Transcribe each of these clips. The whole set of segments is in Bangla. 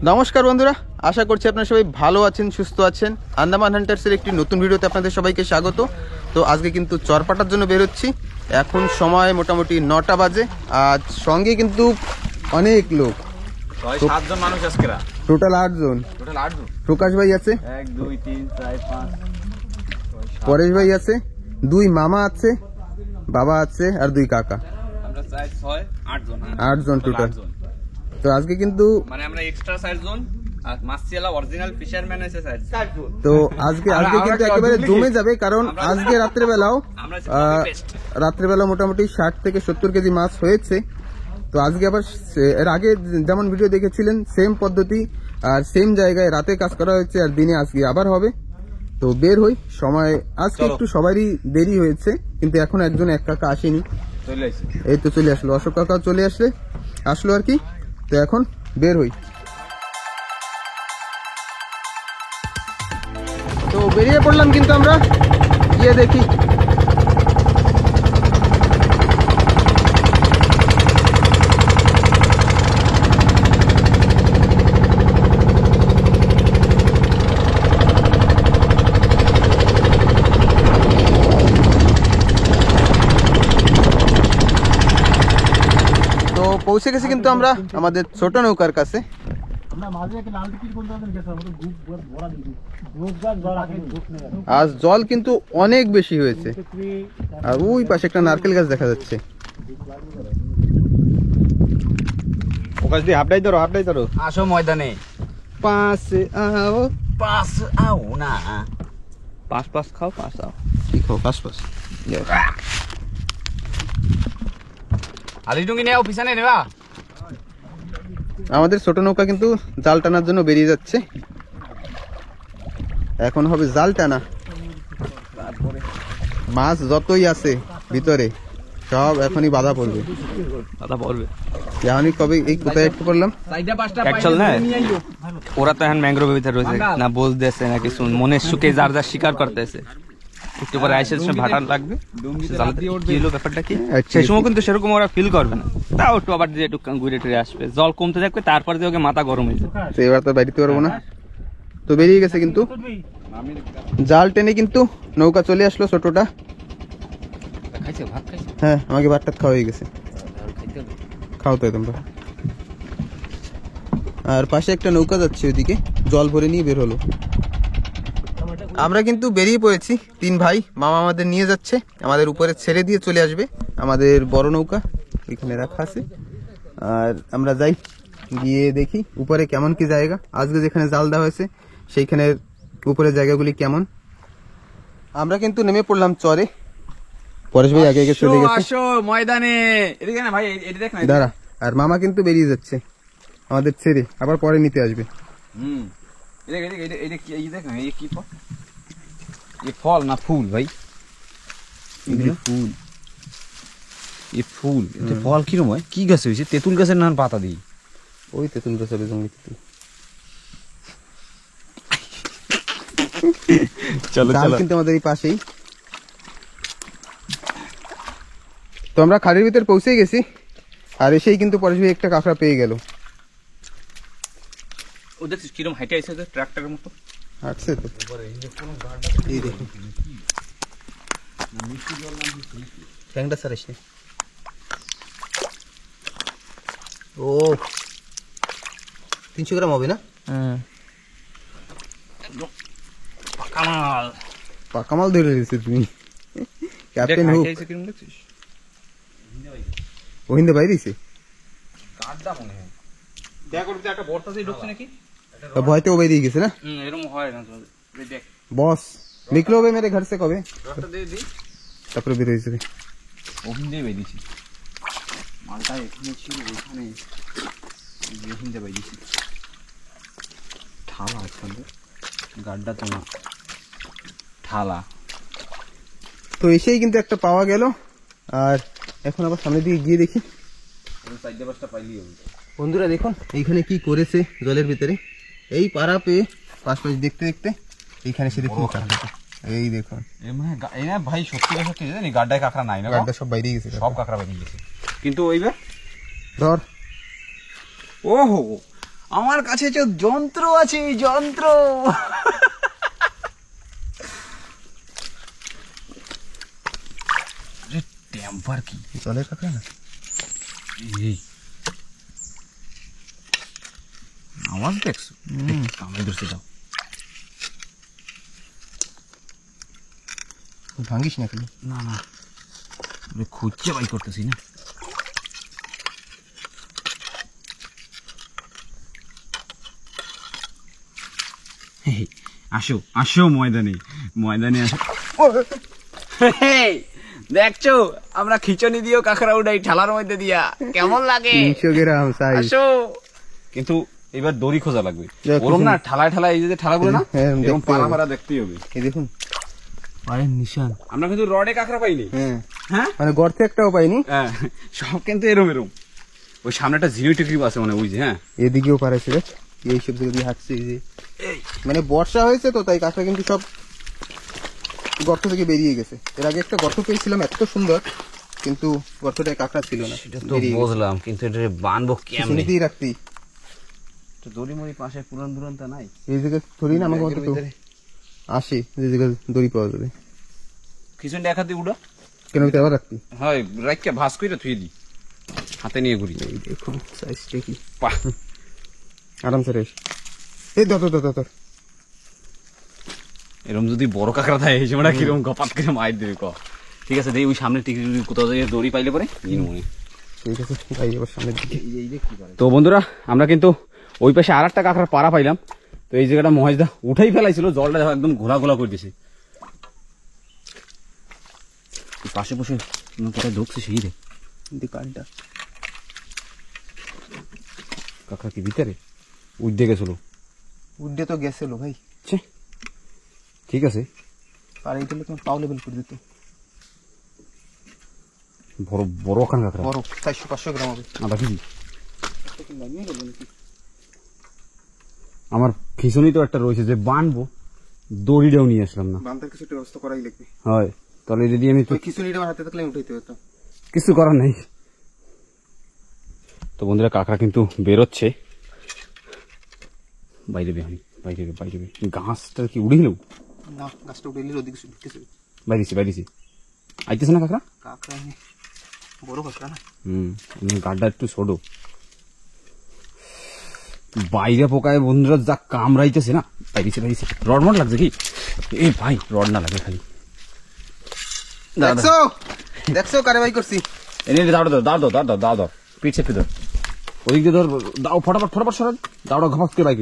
নমস্কার বন্ধুরা, আশা করছি আপনারা সবাই ভালো আছেন, সুস্থ আছেন। আন্দামান হান্টার্সের একটি নতুন ভিডিওতে আপনাদের সবাইকে স্বাগত। তো আজকে কিন্তু চরপাটার জন্য বেরোচ্ছি। এখন সময় মোটামুটি 9টা বাজে। আজ সঙ্গে কিন্তু অনেক লোক, 7জন মানুষ আজকে। টোটাল 8 জন। প্রকাশ ভাই আছে, 1 2 3 4 5, পরেশ ভাই আছে, 2 মামা আছে, বাবা আছে আর 2 কাকা। আমরা 4 6 8 জন। 8 জন টোটাল। তো আজকে কিন্তু মানে আমরা এক্সট্রা 4 জন আর মাসিয়ালা অরিজিনাল ফিশারম্যান আছে 4 জন। তো আজকে কিন্তু একেবারে জমে যাবে, কারণ আজকে রাত্রেবেলা মোটামুটি 60 থেকে 70 কেজি মাছ হয়েছে। তো আজকে আবার এর আগে যেমন ভিডিও দেখেছিলেন সেম পদ্ধতি আর সেম জায়গায় রাতে কাজ করা হয়েছে, আর দিনে আজকে আবার হবে। তো বের হই, সময় আজকে একটু সবারই দেরি হয়েছে, কিন্তু এখন একজন এক কাকা আসেনি, এই তো চলে আসলো, অশোক কাকা চলে আসলো আর কি। তো এখন বের হই। তো বেরিয়ে পড়লাম, কিন্তু আমরা গিয়ে দেখি পৌঁছে গেছি কিন্তু আমরা আমাদের ছোট নৌকার কাছে। আজ জল কিন্তু অনেক বেশি হয়েছে, আর ওই পাশে একটা নারকেল গাছ দেখা যাচ্ছে। হাফটাই ধরো আসো ময়দানে। পাশে আও না, পাঁচ খাও, পাঁচ আও। কি খাও? পাঁচ আলিটুঙ্গি নেও, পিছনে নেবা। আমাদের ছোট নৌকা কিন্তু জাল টানার জন্য বেরিয়ে যাচ্ছে। এখন হবে জাল টানা। মাছ যতই আছে ভিতরে সব এখনই বাধা পড়বে। এখনই কবে এই কোথায় একটু করলাম ওরা তো এখন ম্যাংগ্রোভের ভিতরে রয়েছে না, বলতেছে না কিছু, মনের সুখে যার যার শিকার করতেছে। একটু পরে আইসের সময় ভাটা লাগবে, কি হলো ব্যাপারটা কি, সেই সময় কিন্তু সেরকম ওরা ফিল করবে না। তাও একটু আবার যে একটু ঘুরে টুরে আসবে, জল কমতে থাকবে, তারপর যে ওকে মাথা গরম হয়ে যাবে। এবার তো বাড়িতে পারবো না। তো বেরিয়ে গেছে কিন্তু জাল টেনে, কিন্তু নৌকা চলে আসলো ছোটটা। হ্যাঁ, আমাকে ভাতটা খাওয়া হয়ে গেছে, খাও তো তোমরা। আর পাশে একটা নৌকা যাচ্ছে, ওইদিকে জল ভরে নিয়ে বের হলো। আমরা কিন্তু বেরিয়ে পড়েছি, 3 ভাই। মামা আমাদের নিয়ে যাচ্ছে, আমাদের উপরে ছেড়ে দিয়ে চলে আসবে। আমাদের বড় নৌকা এখানে রাখা আছে, আর আমরা যাই গিয়ে দেখি উপরে কেমন কি জায়গা। আজকে যেখানে জাল দেওয়া হয়েছে সেইখানে উপরে জায়গাগুলি কেমন। আমরা কিন্তু নেমে পড়লাম চরে। পরেশ ভাই আগে চলে গেছে ময়দানে। দাঁড়া, আর মামা কিন্তু বেরিয়ে যাচ্ছে আমাদের ছেড়ে, আবার পরে নিতে আসবে। ফল না ফুল ভাই? ফুল, ফল কিরম হয়? কি গাছ হয়েছে? তেঁতুল গাছের নাম পাতা দিই। ওই তেঁতুল গাছ হবে, জঙ্গলি তেঁতুল। চলো কিন্তু আমাদের এই পাশেই। তো আমরা খাড়ির ভিতর পৌঁছে গেছি, আর এসেই কিন্তু পরেশ ভাই একটা কাঁকড়া পেয়ে গেল। ও দেখছিস কিরম হাইটে আছে, ট্রাক্টরের মতো হাঁটছে তো। এই দেখুন ট্যাংটা স্যার এসে। ও 300 গ্রাম হবে না? পাকা মাল ধরে দিয়েছে তুমি, ক্যাপ্টেন হুক। ওহিন্দে বাইরেছে, ভয়তে ও বেরিয়ে গেছে না। বস নিকলো হবে মেরে ঘর সে কবে, তারপরে বেরিয়েছে। ওহিন্দে বেরিয়েছি, মালটা এখানে ছিল, ওইখানে ওহিন্দে বেরিয়েছি। ঠালা আজকাল গাড্ডা তো না, ঠালা। তো এসেই কিন্তু একটা পাওয়া গেল, আর এখন আবার সামনের দিকে গিয়ে দেখি। বন্ধুরা দেখুন এইখানে কি করেছে জলের ভিতরে, এই পাড়া পেয়ে পাশ দেখতে দেখতে এইখানে সে দেখুন এই দেখুন। ভাই সত্যি সত্যি জানি গাড্ডায় কাঁকড়া নাই না, গাড্ডা সব বাইরে গেছে, সব কাঁকড়া বেরিয়ে গেছে। কিন্তু ওইবার ধর, ওহো আমার কাছে যে যন্ত্র আছে, যন্ত্র। টেম্পার কি জলের কাঁকড়া না? এই আওয়াজ দেখছো? কামড়ে ধরছে, যাও। ভাঙিস না কিন্তু। না না, খুঁজছে বাই করতেছি না। আসো আসো ময়দানে, ময়দানে আসো। দেখছো আমরা খিচুনি দিয়েও কাঁকড়া উঠাই ঠালার মধ্যে দিয়া, কেমন লাগে? 300 গ্রাম সাইজ। আসো। কিন্তু এবার দড়ি খোঁজা লাগবে, দেখ, ওরম না ঠালায় ঠালায়, এই যে ঠালাগুলো না, হ্যাঁ, এরকম দেখতে পাড়া হবে। পাড়া দেখতেই হবে। এই দেখুন পায়ের নিশান। আমরা কিন্তু রডে কাঁকড়া পাইনি। হ্যাঁ, হ্যাঁ মানে গর্তে একটাও পাইনি। হ্যাঁ, সব কিন্তু এরম এরম। ওই সামনে একটা জিরো টিগ্রি আছে মানে, ওই যে। হ্যাঁ, এদিকেও পারেছে রে, এইসব জায়গা দিয়ে হাঁটছে। এই যে মানে বর্ষা হয়েছে তো, তাই কাঁকড়া কিন্তু সব গর্ত থেকে বেরিয়ে গেছে। এর আগে একটা গর্ত পেয়েছিলাম এত সুন্দর, কিন্তু গর্তটায় কাঁকড়া ছিল না। তো বুঝলাম, কিন্তু এটা বানবো কেমনে? শুনেতেই রাখতি তো দড়ি মড়ি পাশে পুরান দুরানটা নাই। এই জায়গায় ধরি না, আমাকে অন্তত আসে যে জায়গায় দড়ি পাওয়া যাবে। কিছু দেখা দিই উড়া কেন আমি তো আবার রাখতি। হয়, রাখকে ভাস করে থুয়ে দিই, হাতে নিয়ে ঘুরি। এই দেখুন সাইজটা কি, বাহ, আরামসে রেস। এই ধর এরকম যদি বড় কাঁকড়া থাকে এই সময়টা কিরকম গপাত করে মাইর দেবে ক। ঠিক আছে, দেই ওই সামনে টিকিট কোথাও যাই দড়ি পাইলে পরে নিন মনে। ঠিক আছে, যাই এবার সামনের দিকে। তো বন্ধুরা, আমরা কিন্তু ওই পাশে আর একটা কাঁকড়ার পাড়া পাইলাম। তো এই জায়গাটা মহেশদা উঠাই ফেলাইছিল, জলটা একদম ঘোলা ঘোলা করে দিয়েছে। পাশে বসে কোথায় ঢুকছে সেই রে কাঠটা কাঁকড়া কি ভিতরে উঠে গেছিল? উড্ডে তো গেছিল ভাই। ঠিক আছে, পাড়াই দিলে তোমার পাও লেভেল করে দিত। বড় বড় কাঁকড়া, বড় 400-500 গ্রাম হবে। আধা কেজি। আমার খিচুনি তো একটা রয়েছে যে বানবো, দড়িটাও নিয়ে আসলাম না। বান্ধার কিছু একটা ব্যবস্থা করাই লাগবে। হয়, তাহলে যদি আমি তো ওই খিচুনিটা আমার হাতে থাকলে আমি উঠাইতে হতো। কিছু করার নেই। তো বন্ধুরা, কাঁকড়া কিন্তু বেরোচ্ছে বাইরে, বেহানি বাইরে বাইরে। গাছটা কি উড়ে গেল? না, গাছটা উঠে এলে ওদিকে ঢুকতেছে। বাইরেছি আইতেছে না কাঁকড়া? কাঁকড়া নেই, বড় কাঁকড়া না। গাড্ডা একটু ছোট। বাইরে পোকায় বন্ধুরা যা কামড়াইতেছে না। বাইরেছে রড মড লাগছে কি? এ ভাই, রড না লাগে খালি। দেখছো কারবাই করছি। এনে দাও পিঠ চেপে ধর, ওদিক দিয়ে ধর, দাও ফটাফট সরা, দাওটা ঘপাক করে বাইক।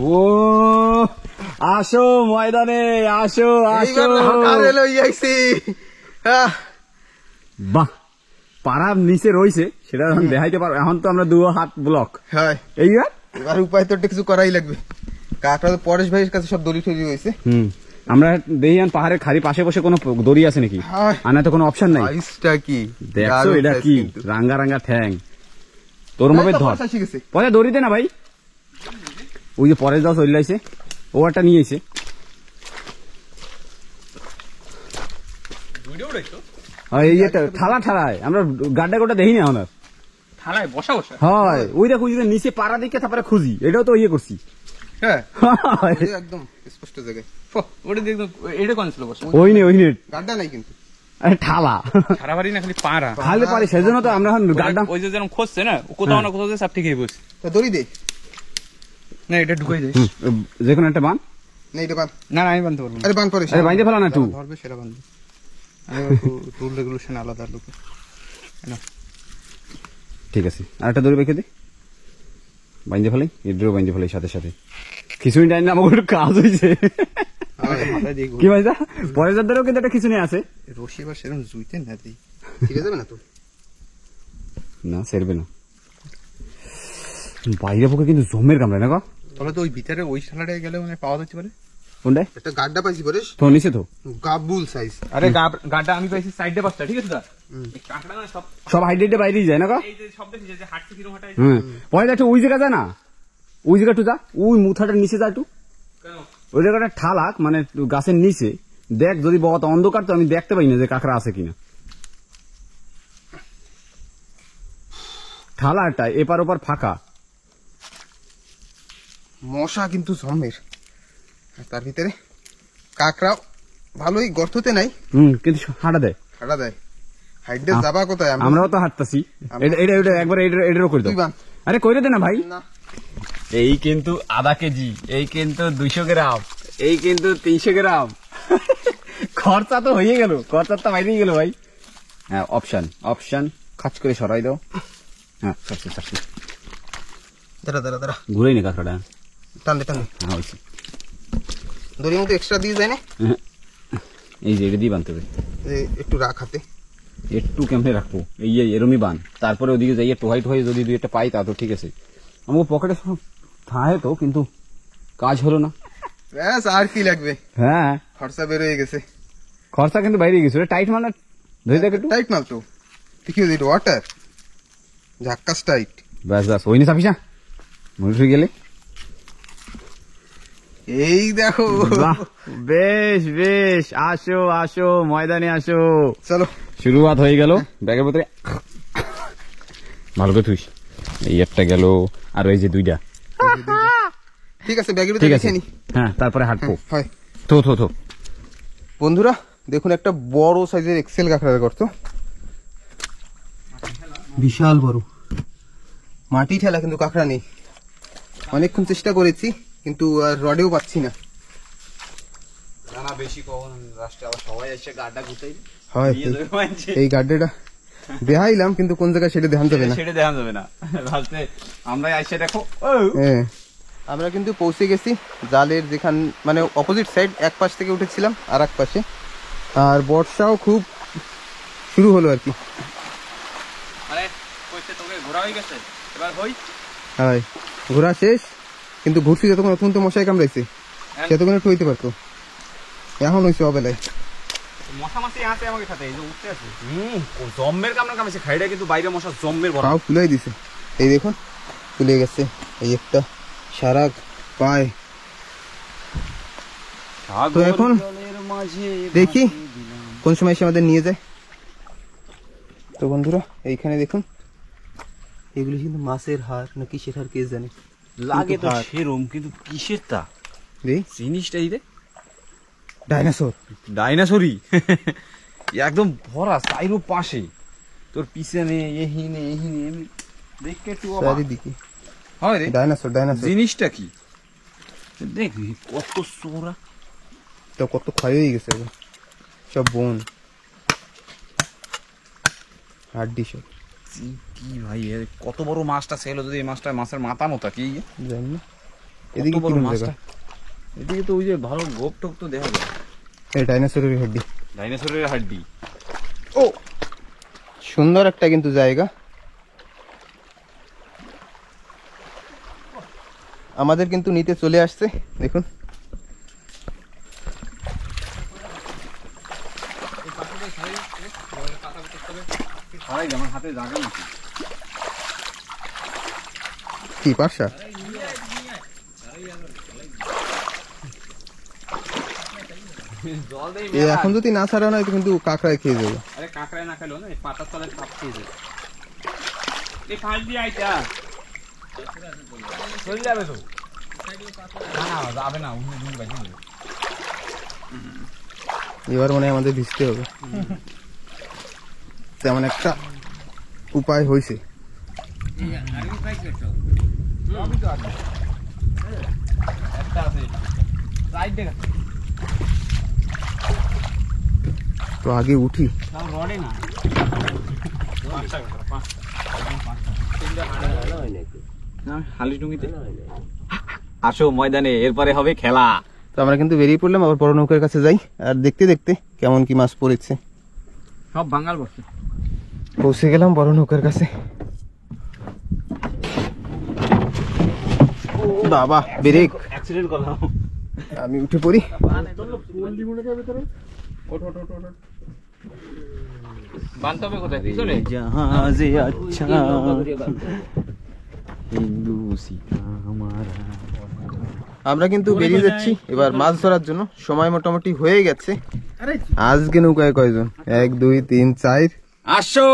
ও আসো ময়দানে, আসো। বাহ, পাড়ার নিচে রয়েছে, সেটা এখন দেখাইতে পারবো। এখন তো আমরা 2 হাত ব্লক। হ্যাঁ, এবার উপায় তো কিছু করাই লাগবে। কাঁকড়া তো পরেশ ভাইয়ের কাছে সব দড়ি ঠড়ি হয়েছে। আমরা দেখি পাহাড়ের খাড়ি পাশে বসে কোনো দড়ি আছে নাকি, আর না তো কোনো অপশন নাই। কি দেখছো এটা কি রাঙ্গা রাঙ্গা ঠ্যাং, তোর মবে ধর পরে দড়ি দে না ভাই। ওই যে পরেশ দাও চলে আইছে, ও একটা নিয়ে এসে। এই ঠালায় আমরা গাড্ডা গোটা দেখি না আমার থালায় বসা হয়। ওই দেখো নিচে পাড়া দিকে, তারপরে খুঁজি, এটাও তো ইয়ে করছি। হ্যাঁ, একদম স্পষ্ট জায়গায়। ওটা দেখো, এটা কোন ছিল বসা? ওই নে গাড্ডা নাই কিন্তু, আরে ঠালা সারা বাড়ি না খালি পাড়া, খালি পারি। সেজন্য তো আমরা গাড্ডা ওই যে যেরকম খসছে না, কোথাও না কোথাও সব ঠিকই বসে। দড়ি দে না, এটা ঢুকাই দে, যে কোনো একটা বান। না এটা বান। না আমি বানতে পারবো না। আরে বান পরে, আরে বাইন্দে ফেলা না একটু। ধরবে সেটা বানবে। রুল রেগুলেশন আলাদা লোকে। ঠিক আছে, আর একটা দড়ি বেঁকে দে, বাইন্দে ফেলাই, এড্রো বাইন্দে ফেলাই সাথে সাথে। খিচুড়ি টাইম না, আমাকে একটু কাজ হয়েছে। কি ভাই দা, পরের ধরেও কিন্তু একটা খিচুড়ি আছে। রশি বা সেরকম জুইতে না দিই, ঠিক আছে না তো? না সেরবে না, বাইরে পোকা কিন্তু জমের কামড়ায় না গো। তাহলে তো ওই ভিতরে ওই সালাটায় গেলে মানে পাওয়া যাচ্ছে পারে। কোনটায়? একটা গাড্ডা পাইছি পরেশ, তো নিচে তো গাবুল সাইজ। আরে গাড্ডা আমি পাইছি সাইডে 5টা, ঠিক আছে দা? এই কাঁকড়া না সব হাইড্রেটে বাইরেই যায় না গো। এই যে সব দেখি যে হাঁটছে কিরকম হাঁটায়। পরে একটু ওই জায়গা যায় না, ওই জায়গা একটু যা, ওই মুথাটার নিচে যা একটু। কেন? ওই জায়গাটা ঠালাক, মানে গাছের নিচে দেখ, যদি বহুত অন্ধকার তো আমি দেখতে পাই না যে কাঁকড়া আছে কিনা। ঠালাটা এপার ওপার ফাঁকা। মশা কিন্তু জন্মের, আর তার ভিতরে কাকড়াও ভালোই গর্ততে নাই, কিন্তু হাঁটা দেয়, হাঁটা দেয়। হাইডে যাবা কোথায়? আমরাও তো হাঁটতাছি। এটা একবার এটারও করে দাও। আরে কইরে দে না ভাই। এই কিন্তু আধা কেজি, এই কিন্তু 200 গ্রাম, এই কিন্তু 300 গ্রাম। খরচা তো হয়ে গেল, খরচা তো বাইরেই গেল ভাই। হ্যাঁ, অপশন খাচ করে সরাই দাও। হ্যাঁ, সরছি। দাঁড়া ঘুরেই নি কাঁকড়াটা। টান দে। হ্যাঁ, হয়েছে। দড়ির মধ্যে এক্সট্রা দিয়ে যায় না? এই যে এটা দিয়ে বানতে হবে, একটু রাখ হাতে। একটু কেমনে রাখবো, এই এরমই বান। তারপরে ওদিকে যাইয়ে টোহাই যদি 2-1টা পাই তা তো ঠিক আছে। আমার পকেটে থাকে তো, কিন্তু কাজ হলো না। ব্যাস, আর কি লাগবে? হ্যাঁ, খরচা বের হয়ে গেছে। খরচা কিন্তু বাইরে গেছে। টাইট মাল না, ধরে দেখ একটু। টাইট মাল তো কি হয়েছে? ওয়াটার ঝাক্কাস টাইট। ব্যাস ওই নিয়ে চাপিস না, মনে গেলে। এই দেখো, বেশ আসো ময়দানে আসো। চলো, শুরুয়াত হয়ে গেল। ব্যাগের ভিতরে ভালো করে থুইস। এই একটা গেল, আর এই যে 2টা। ঠিক আছে, ব্যাগের ভিতরে রেখে নি। হ্যাঁ, তারপরে হাঁটবো। হয় থো বন্ধুরা, দেখুন একটা বড় সাইজের এক্সেল কাঁকড়ার গর্ত, বিশাল বড়। মাটি ঠেলা, কিন্তু কাঁকড়া নেই। অনেকক্ষণ চেষ্টা করেছি, কিন্তু আর রডেও পাচ্ছি না। হয়, এই গাড্ডেটা দেখাইলাম, কিন্তু কোন জায়গায় সেটা দেখান যাবে না। হ্যাঁ, আমরা কিন্তু পৌঁছে গেছি জালের যেখান, মানে অপোজিট সাইড। এক পাশ থেকে উঠেছিলাম আর এক পাশে, আর বর্ষাও খুব শুরু হলো আর কি। হয়, ঘোরা শেষ, কিন্তু ঘুরছি যতক্ষণ তখন তো মশাই কামড়াইছে, সেতক্ষণ একটু হইতে পারতো। এখন হয়েছে অবেলায়। পাও ফুলাই দিছে, এই দেখুন ফুলে গেছে। এই একটা সারাগ পায়। তো এখন দেখি কোন সময় এসে আমাদের নিয়ে যায়। তো বন্ধুরা, এইখানে দেখুন, এগুলি কিন্তু মাছের হাড় না কিসের হাড় কে জানে, লাগে তো সেরম, কিন্তু কিসের তা জিনিসটা? এই রে ডাইনোসরই একদম ভরা চাইরো পাশে, তোর পিছনে এহিনে দেখে একটু চারিদিকে হয় রে ডাইনোসর। জিনিসটা কি দেখবি? কত সোরা, তো কত ক্ষয় হয়ে গেছে সব, বোন হাড্ডি সব। কি ভাই, কত বড় মাছটা ছিল! যদি এই মাছটা মাছের মাথা মতো কি জানি না। এদিকে বড় মাছটা, এদিকে তো ওই যে ভালো গোপ টোপ তো দেখা যায়। এই ডাইনোসরের হাড্ডি। ও সুন্দর একটা কিন্তু জায়গা। আমাদের কিন্তু নিতে চলে আসছে, দেখুন। কি পাশা এখন যদি না ছাড়া নয়, কিন্তু কাঁকড়ায় খেয়ে যাবে। আরে কাঁকড়ায় না খেলো না, পাতার তলে সাপ খেয়ে যাবে। এই ফাঁস দিয়ে আইটা চলে যাবে তো। না যাবে না, এবার মনে হয় আমাদের ভিজতে হবে। তেমন একটা উপায় হয়েছে। তো আগে উঠি। আসো ময়দানে, এরপরে হবে খেলা। তো আমরা কিন্তু বেরিয়ে পড়লাম, আবার বড় নৌকার কাছে যাই, আর দেখতে দেখতে কেমন কি মাছ পড়েছে। সব বাঙাল বসছে। পৌঁছে গেলাম বড় নৌকার কাছে। বাবা ব্রেক, অ্যাক্সিডেন্ট করলাম। আমি উঠে পড়ি। বান্ধবে কোথায়? পিছনে জাহাজে আচ্ছা হিন্দু সীতা আমারা। আমরা কিন্তু বেরিয়ে যাচ্ছি এবার মাছ ধরার জন্য। সময় মোটামুটি হয়ে গেছে। আজকে নৌকায় কয়জন? 1 2 3 4 আসো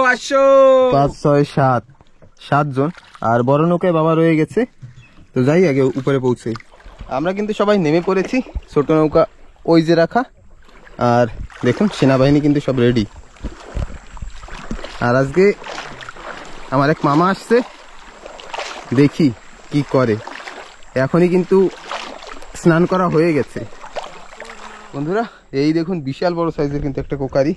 5 6 7 7 জন, আর বড় নৌকায় বাবা রয়ে গেছে। তো যাই আগে উপরে পৌঁছে। আমরা কিন্তু সবাই নেমে পড়েছি, ছোট নৌকা ওই যে রাখা, আর দেখুন সেনাবাহিনী কিন্তু সব রেডি। আর আজকে আমার এক মামা আসছে, দেখি কি করে। এখনই কিন্তু স্নান করা হয়ে গেছে। বন্ধুরা এই দেখুন বিশাল বড় সাইজের কিন্তু একটা কোকারি,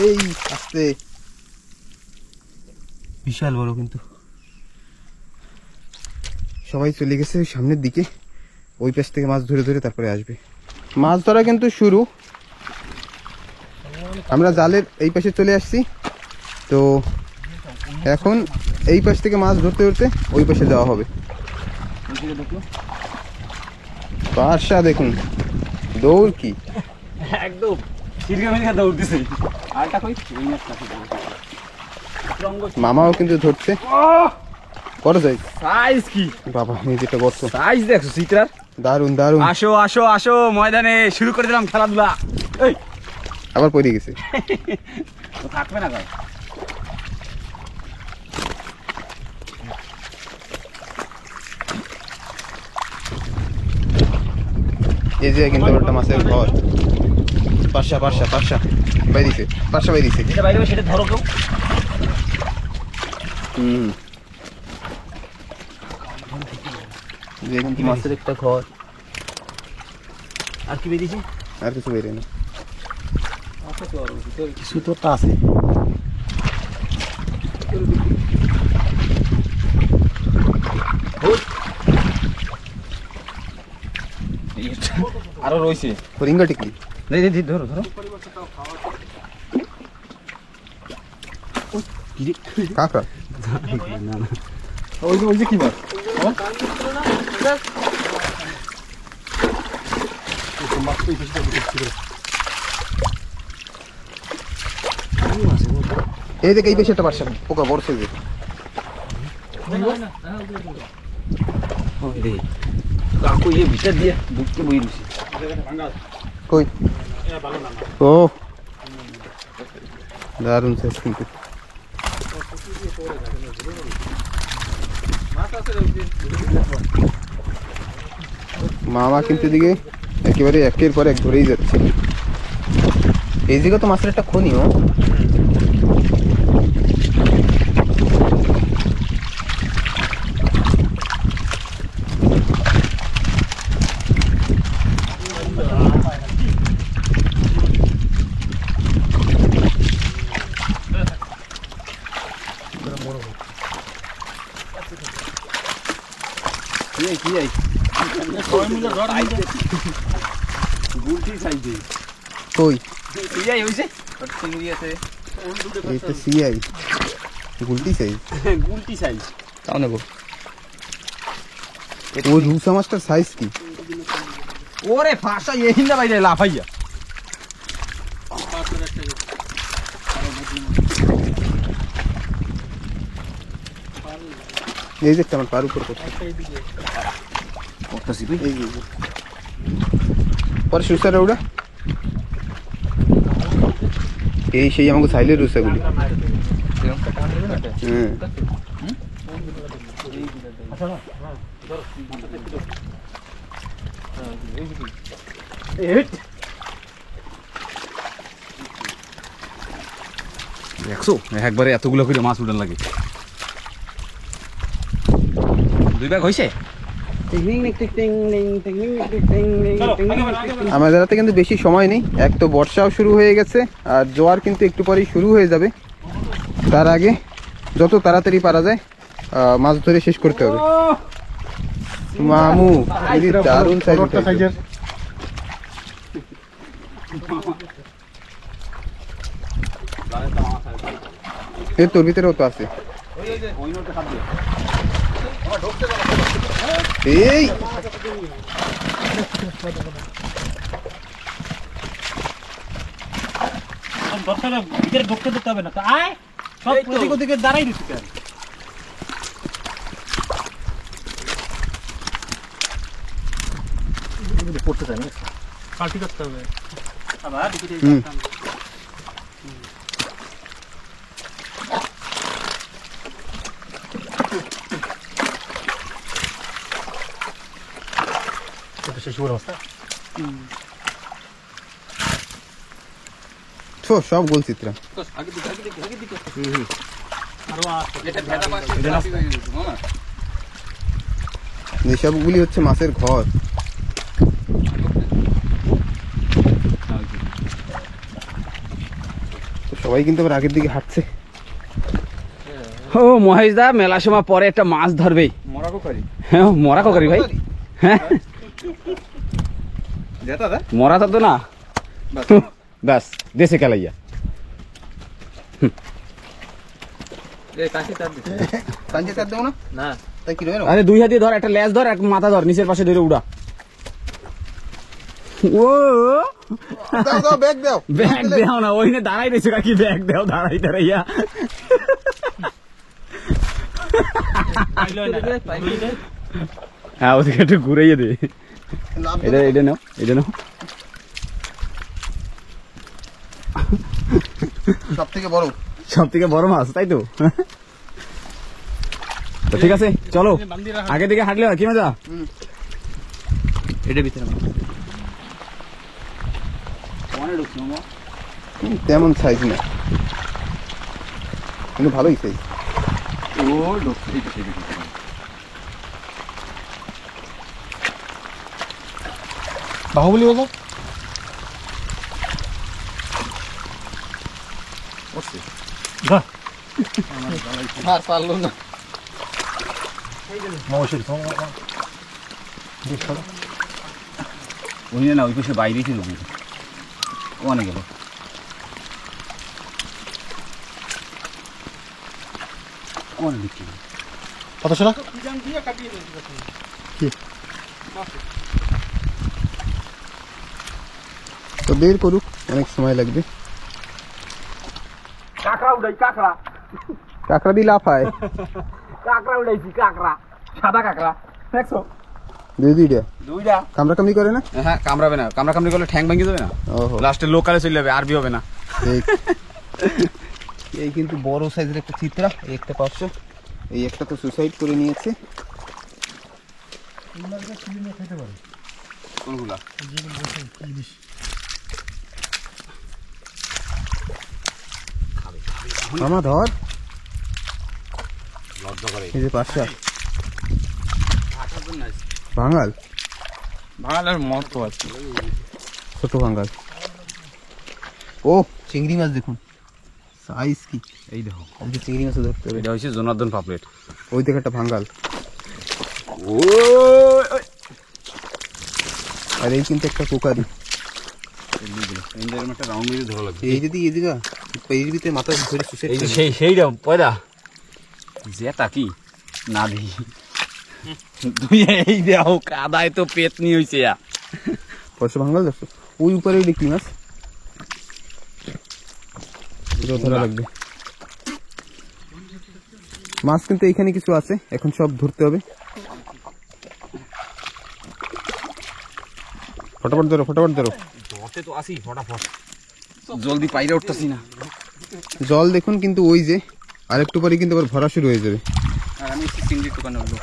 এই আসছে বিশাল বড়। কিন্তু সবাই চলে গেছে ওই সামনের দিকে, ওই পাশ থেকে মাছ ধরে ধরে তারপরে আসবে। মাছ ধরা কিন্তু শুরু, আমরা জালের এই পাশে চলে আসছি। তো এখন এই পাশ থেকে মাছ ধরতে ধরতে ওই পাশে যাওয়া হবে। পাশা দেখুন দৌড় কি একদম সিরকা মিরকা দৌড়তেছে। আরটা কই এই মাছটা মামাও কিন্তু ধরছে। বড় সাইজ, সাইজ কি বাবা নিজেটা বড় সাইজ দেখছো চিত্রার। দারুন দারুন। আসো আসো আসো ময়দানে শুরু করে দিলাম খেলাধুলা। এই আবার পড়ে গেছে, ও থাকবে না গায়ে। এই যে কিন্তু একটা মাছের ঘর। পাশা পাশা পাশা বাইরিছে, পাশা বাইরিছে। যেটা বাইরে সেটা ধরো কেউ। যে কিন্তু মাছের একটা ঘর। আর কি বেরিয়েছে? আর কিছু বেরিয়ে না। কিছু তো আছে। আরো রয়েছে ফরিঙ্গা টিকলি। ধরো ধরো। কাঁকড়া। ওই যে কি মাছ? এই দেখ এই বেশি একটা পাশা পোকা বড় সাইজের। কাকু ইয়ে ভিতর দিয়ে ঢুকতে বই রয়েছে। কই ও দারুন সাইজ কিন্তু। মামা কিন্তু এদিকে একেবারে একের পর এক ধরেই যাচ্ছে। এই জায়গা তো মাছের একটা খনিও। কই এইটা সিআই গুলটি সাইজ। গুলটি সাইজ তাও নেবো। ও রুসা মাছটার সাইজ কি? ওরে ফাঁসা এই না বাইরে লাফাইয়া। এই যে আমার পার উপর করছে। এই যে পরে সুসারা ওটা এই সেই আমাকে সাইলের রুসাগুলি। দেখছো একবারে এতগুলো করে মাছ উঠান লাগে। 2 ব্যাগ হয়েছে। আমাদের হাতে কিন্তু বেশি সময় নেই। এক তো বর্ষাও শুরু হয়ে গেছে, আর জোয়ার কিন্তু একটু পরেই শুরু হয়ে যাবে। তার আগে যত তাড়াতাড়ি পারা যায় মাছ ধরে শেষ করতে হবে। মামু দারুন সাইজের। তোর ভিতরেও তো আছে। এই ভিতরে ঢুকতে দিতে হবে না তো। আয় সব ওদিক ওদিকে দাঁড়াই দিচ্ছি কেন? পড়তে চাই না, পাল্টি করতে হবে আবার। সব গোল চিত্রা। এইসবগুলি হচ্ছে মাছের ঘর। তো সবাই কিন্তু আবার আগের দিকে হাঁটছে। ও মহেশ দা মেলা সময় পরে একটা মাছ ধরবে। হ্যাঁ মরা করি ভাই। হ্যাঁ মরা তো না ব্যাস দেশে খেলাইয়া। আরে 2 হাত দিয়ে ধর, একটা লেজ ধর, এক মাথা ধর, নিচের পাশে ধরে উড়া। ও ব্যাগ দাও না, ওইখানে দাঁড়াই রয়েছে কাকি, ব্যাগ দাও দাঁড়াইয়া। হ্যাঁ ওদিকে একটু ঘুরাইয়ে দে। এটা নাও। সব থেকে বড় মাছ, তাই তো? ঠিক আছে চলো, আগে দিকে হাঁটলে হয় কি মজা। এটা ভিতরে তেমন সাইজ না, কিন্তু ভালোই সাইজ। বাহুবলী বলো। আর পারলো না। ওই না ওই পাশে বাইরে ছিল, ওখানে গেল। কতশো না তো বের করুক, অনেক সময় লাগবে। কাঁকড়া উড়াই, কাঁকড়া দিয়ে লাফায়। উড়াইছি, কাঁকড়া, সাদা কাঁকড়া দেখছো? দুইটা কামড়াকামড়ি করে না? হ্যাঁ কামড়াবে না, কামড়াকামড়ি করলে ঠ্যাং ভেঙে যাবে না, লাস্টে লোকালে চলে যাবে, আরবি হবে না। এই কিন্তু বড় সাইজের একটা চিত্রা, এই একটা 500, এই একটা তো সুসাইড করে নিয়েছে। কোনগুলা? মামা ধর, এই যে 500 ভাঙাল আর মত আছে, ছোট ভাঙাল। ও চিংড়ি মাছ দেখুন সাইজ কি, এই দেখো চিংড়ি মাছ ধরতে হবে। এটা হচ্ছে জনার্দন পাপলেট। ওই দেখে একটা ভাঙাল। ও আর এই কিন্তু একটা কোকারি। একটা রাউন্ড মেরে ধরা লাগবে। এই যদি এদিকে এর ভিতরে মাথা ধরে সুসে, এই যে সেইটা পয়দা জেতা কি না দিই তুই এই দেও কাদায় তো পেট নিয়ে হইছে। পয়সা ভাঙাল দেখছো, ওই উপরে ওই কি মাছ ধরা লাগবে। মাছ কিন্তু এইখানে কিছু আছে, এখন সব ধরতে হবে। ফটাফট ধরো। ধরতে তো আসি ফটাফট, জলদি পাইরে উঠতেছি না। জল দেখুন কিন্তু ওই যে আরেকটু পরে কিন্তু আবার ভরা শুরু হয়ে যাবে। আর আমি চিংড়ি দোকানের লোক,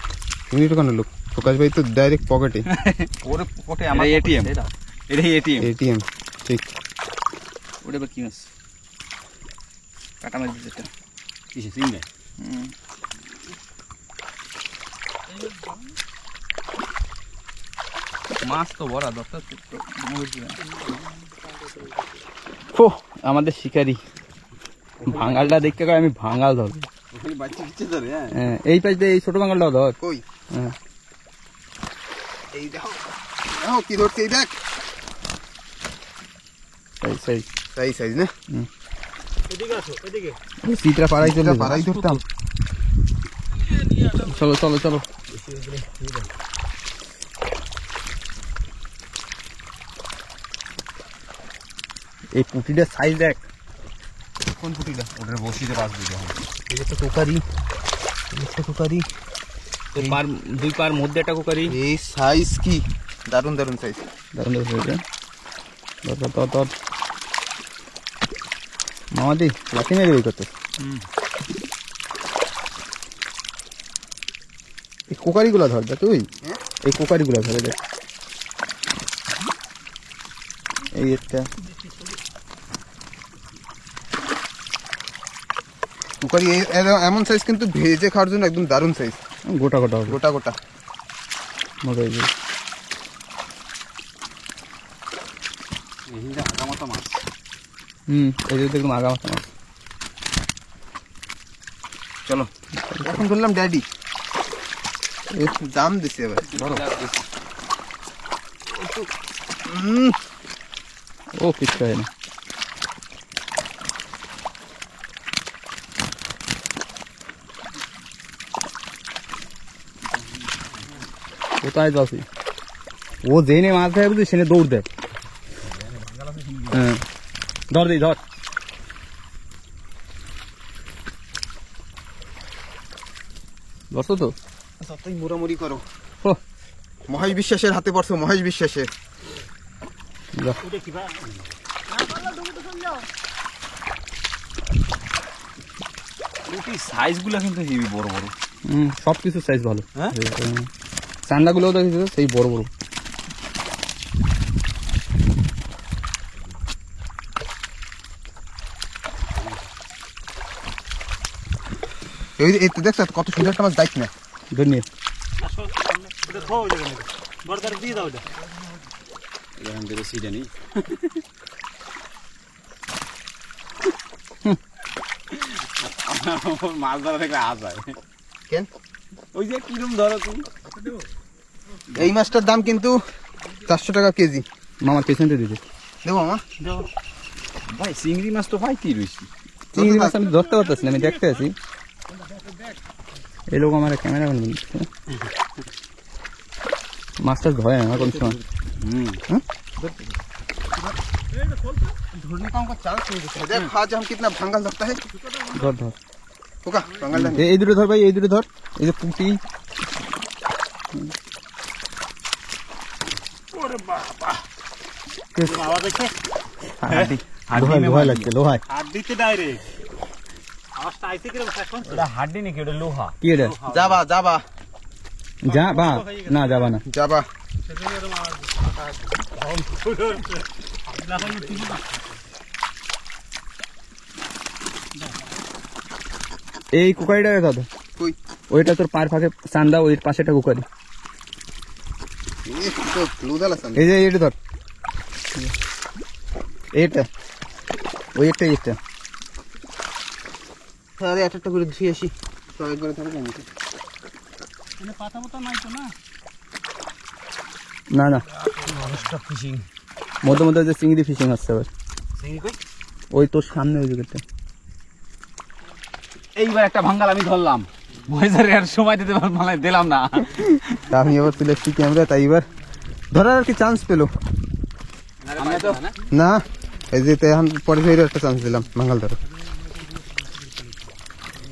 চিংড়ি দোকানের লোক প্রকাশ ভাই তো ডাইরেক্ট পকেটে। ওরে পকেটে আমার এটিএম, এটাই এটিএম। ঠিক, ওটা বা কি মাছ? কাটা মাছ যেটা কিসে চিংড়ি? মাছ তো ভরা দরকার। আমাদের শিকারি ভাঙালটা দেখতে গেলে আমি ভাঙাল ধরবো। হ্যাঁ এই পাশ দিয়ে এই ছোট ভাঙালটাও ধর। কই? হ্যাঁ এই দেখো কি ধরছে, এই দেখ সাইজ না। এদিকে আসো, এদিকে সিটরা পাড়াই ধরতাম। চলো এই পুঁটিটার সাইজ দেখ। কোন পুটিটা? ওটার বসিতে বাঁচবে যখন। এই একটা কোকারি, দুই পার মধ্যে একটা কোকারি। এই সাইজ কি দারুন সাইজ। ধর মামাদি লাঠি মেরে ওই করতে। এই কোকারিগুলা ধর তুই, এই কোকারিগুলা ধরে দেখ। এই একটা কুকারি এমন সাইজ কিন্তু ভেজে খাওয়ার জন্য একদম দারুণ সাইজ, গোটা গোটা হবে, গোটা গোটা মজা হয়ে যাবে। এই যে একদম আগা মাথা মাছ। চলো এখন বললাম ড্যাডি দাম দিছে এবার ধরো। ও কিচ্ছু হয় না। কোথায় যাচ্ছি? ও জেনে মাছ দেয় বুঝলি, সেনে দৌড় দেয়। হ্যাঁ ধর দিই, ধর। ধরছো তো? যতই মোড়ামুড়ি করো, ও মহেশ বিশ্বাসের হাতে পড়ছো, মহেশ বিশ্বাসের। যা। সাইজ গুলা কিন্তু হেভি বড় বড়। সব কিছু সাইজ ভালো। চান্ডা গুলো দেখেছো সেই বড় বড়। এই তো দেখছো কত সুন্দর একটা মাছ, দেখ না ধন্যবাদ। ওটা খাও, ওই জায়গায় বড়দার দিয়ে দাও। ওটা এরকম করে সিডে নেই। মাছ ধরা থেকে আজ হয় কেন? ওই যে কিরম ধরো তুমি। এই মাছটার দাম কিন্তু 400 টাকা কেজি। মামার পেছনটা দিতে দেবো মামা? ভাই চিংড়ি মাছ তো ভাই কি রয়েছি। চিংড়ি মাছ আমি ধরতে পারতেছি না, আমি দেখতে আছি। এই লোক আমার ক্যামেরা বন্ধ করছে। মাছটা ধরে না কোন সময়। ढूंढने का हमको चांस नहीं दिखा। देख आज हम कितना भंगल लगता है। ধর ধর होगा भंगल नहीं। এই দুটো ধর ভাই, এই দুটো ধর। এই যে পুঁটি। ওরে বাবা, বাবা দেখে লোহায় লাগছে, লোহায়। হাত দিতে ডাইরেক্ট আওয়াজটা আইছে কিরকম এখন? এটা হাড্ডি নাকি? ওটা লোহা। কি এটা? जाबा जाबा যা বা না যাবা না। जाबा। এই কুকারিটা দাদা, कोई ওইটা তোর পার ফাঁকে চান্দা, ওই পাশেটা কুকারি। ये तो लूदा लसन। এই যে এটা ধর, এইটা ওই একটা এইটা। अरे একটা করে ধুই আসি তো একবার ধরে জানি। মানে পাতা মতো নাই তো না? না না, ফিশিং মধ্যে মধ্যে যে চিংড়ি ফিশিং হচ্ছে আবার। চিংড়ি কই? ওই তোর সামনে ওই জায়গাটা। এইবার একটা ভাঙ্গাল আমি ধরলাম, মহেশের আর সময় দিতে মানে দিলাম না। তা আমি এবার তুলে এসছি ক্যামেরা, তাই এবার ধরার আর কি চান্স পেলো না। এই যে তো এখন পরে ফের একটা চান্স দিলাম ভাঙ্গাল ধরো।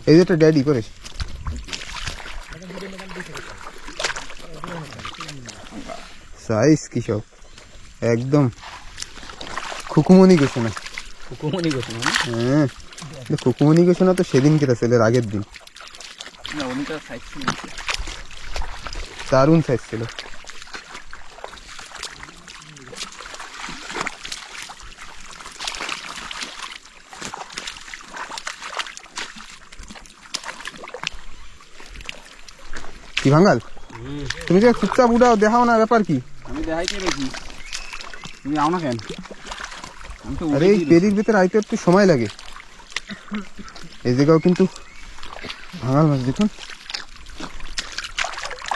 এই যে একটা ড্যাডি করিস সাইজ কি সব একদম খুকুমনি ঘোষণা। কুকুমনি করছে না? হ্যাঁ খুকুমনি ঘোষণা তো সেদিন কেটা ছেলের আগের দিন না উনিটা সাইজ ছিল। দারুণ সাইজ ছিল। কি ভাঙ্গাল তুমি যে চুপচাপ উড়াও, দেখাও না ব্যাপার কি? আমি দেখাইতে দেখি, তুমি আও না কেন? আমি তো আরে এই পেরির ভিতরে আইতে একটু সময় লাগে। এই জায়গাও কিন্তু ভাঙাল মাছ দেখুন।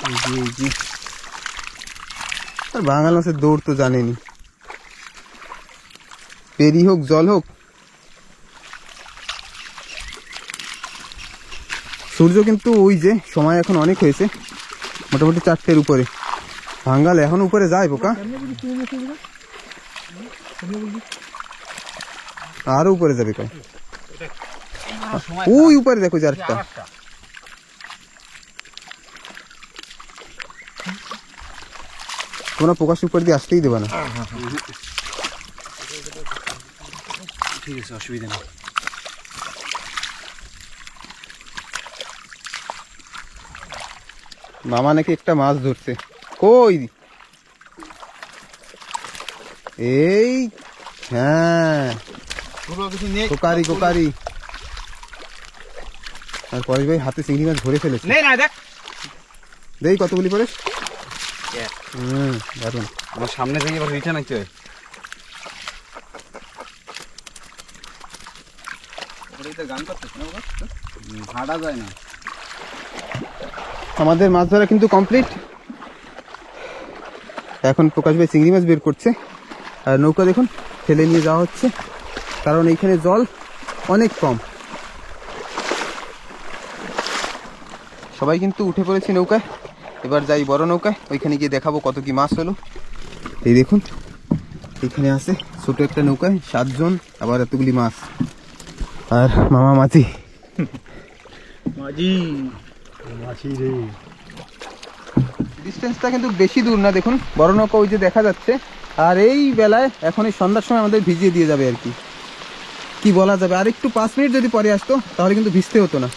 এই যে আর ভাঙাল মাছের দৌড় তো জানেনি, পেরি হোক জল হোক। সূর্য কিন্তু ওই যে সময় এখন অনেক হয়েছে, মোটামুটি 4টের উপরে। ভাঙ্গাল এখন উপরে যায় বোকা, আরো উপরে যাবে কয়। ওই উপরে দেখো যে আরেকটা। তোমরা প্রকাশ উপর দিয়ে আসতেই দেবা না। ঠিক আছে, অসুবিধা নেই। মামা নাকি একটা মাছ ধরছে, কই এই হ্যাঁ কোকারি কোকারি। আর পরেশ ভাই হাতে চিংড়ি মাছ ধরে ফেলেছে। নে না দেখ দেই কতগুলি পরেশ। দারুন। আমার সামনে থেকে এবার রিটার্ন আইতে হয়। হাঁটা যায় না। আমাদের মাছ ধরা কিন্তু কমপ্লিট। এখন প্রকাশ ভাই চিংড়ি মাছ বের করছে আর নৌকা দেখুন ফেলে নিয়ে যাওয়া হচ্ছে, কারণ এইখানে জল অনেক কম। সবাই কিন্তু উঠে পড়েছে নৌকায়, এবার যাই বড় নৌকায়, ওইখানে গিয়ে দেখাবো কত কি মাছ হলো। এই দেখুন এখানে আছে ছোট একটা নৌকায় 7 জন, আবার এতগুলি মাছ। আর মামা মাছি ডিস্টেন্সটা কিন্তু বেশি দূর না, দেখুন বড় নৌকা ওই যে দেখা যাচ্ছে। আর এই বেলায় এখন এই সন্ধ্যার সময় আমাদের ভিজিয়ে দিয়ে যাবে আর কি, কি বলা যাবে। আর একটু 5 মিনিট যদি পরে আসতো তাহলে কিন্তু ভিজতে হতো না।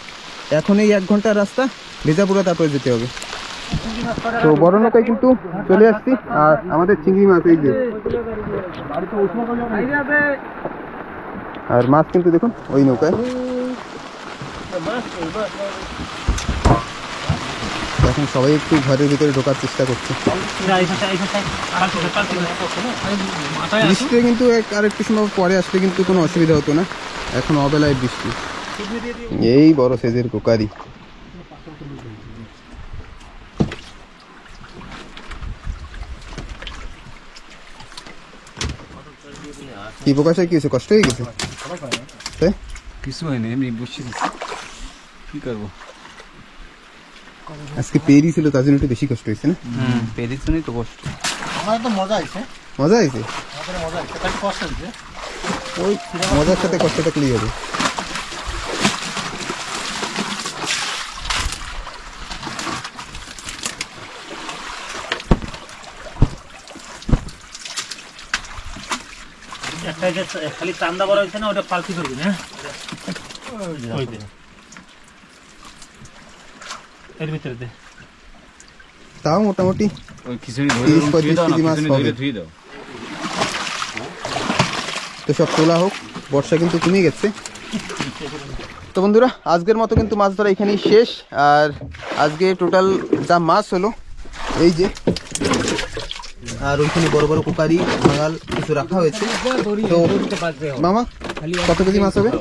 এখন এই 1 ঘন্টার রাস্তা ভেজা পুরো, তারপরে যেতে হবে। তো বড় নৌকায় কিন্তু চলে আসছি। আর আমাদের চিংড়ি মাছ এই যে, আর মাছ কিন্তু দেখুন ওই নৌকায়। এখন সবাই একটু ঘরের ভিতরে ঢোকার চেষ্টা করছে। বৃষ্টি কিন্তু আর একটু সময় পরে আসলে কিন্তু কোনো অসুবিধা হতো না, এখন অবেলায় বৃষ্টি। এই বড় সাইজের কোকারি। কি প্রকাশে কি হয়েছে, কষ্ট হয়ে গেছে? কিছু হয়নি, এমনি বসে কি করবো। আজকে পেরি ছিল তার জন্য একটু বেশি কষ্ট হয়েছে না? পেরিস শুনি তো কষ্ট। মজা হয়েছে। ওই মজার সাথে কষ্টটা ক্লিয়ার হবে। খালি চান্দা বড় হয়েছে না, ওটা পাল্টি করবি না এর ভিতরে দে। তাও মোটামুটি ওই খিচুড়ি 30-35 কেজি মাছ হবে। ধুয়ে দাও। তো সব তোলা হোক, বর্ষা কিন্তু কমে গেছে। তো বন্ধুরা আজকের মতো কিন্তু মাছ ধরা এখানেই শেষ। আর আজকে টোটাল যা মাছ হলো এই যে, আর ওইখানে বড় বড় কোকারি ভাঙাল কিছু রাখা হয়েছে। তো মামা কত কেজি মাছ হবে?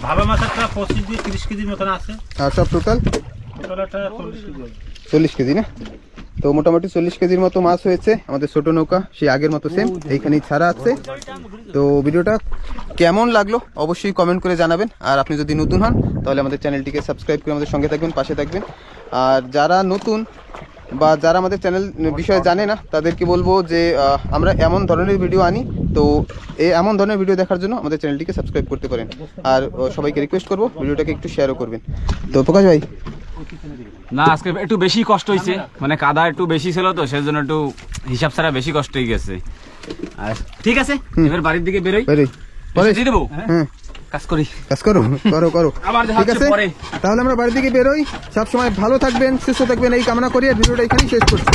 ভালো মাছ একটা 25-30 কেজির মতন আছে। আর সব টোটাল 40 কেজি না? তো মোটামুটি 40 কেজির মতো মাছ হয়েছে। আমাদের ছোট নৌকা সেই আগের মতো সেম এইখানেই ছাড়া আছে। তো ভিডিওটা কেমন লাগলো অবশ্যই কমেন্ট করে জানাবেন। আর আপনি যদি নতুন হন তাহলে আমাদের চ্যানেলটিকে সাবস্ক্রাইব করে আমাদের সঙ্গে থাকবেন, পাশে থাকবেন। আর যারা নতুন বা যারা আমাদের চ্যানেল বিষয়ে জানে না তাদেরকে বলবো যে আমরা এমন ধরনের ভিডিও আনি, তো এমন ধরনের ভিডিও দেখার জন্য আমাদের চ্যানেলটিকে সাবস্ক্রাইব করতে পারেন। আর সবাইকে রিকোয়েস্ট করবো ভিডিওটাকে একটু শেয়ারও করবেন। তো প্রকাশ ভাই, না আজকে একটু বেশি কষ্ট হয়েছে, মানে কাদা একটু বেশি ছিল তো সেজন্য একটু হিসাব ছাড়া বেশি কষ্ট হয়ে গেছে। আর ঠিক আছে এবার বাড়ির দিকে বেরোই। পরে দিয়ে দেবো। হ্যাঁ কাজ করি, কাজ করো করো করো আবার দেখা ঠিক হচ্ছে আছে। পরে। তাহলে আমরা বাড়ির দিকে বেরোই। সব সময় ভালো থাকবেন, সুস্থ থাকবেন এই কামনা করি আর ভিডিওটা এখানেই শেষ করছি।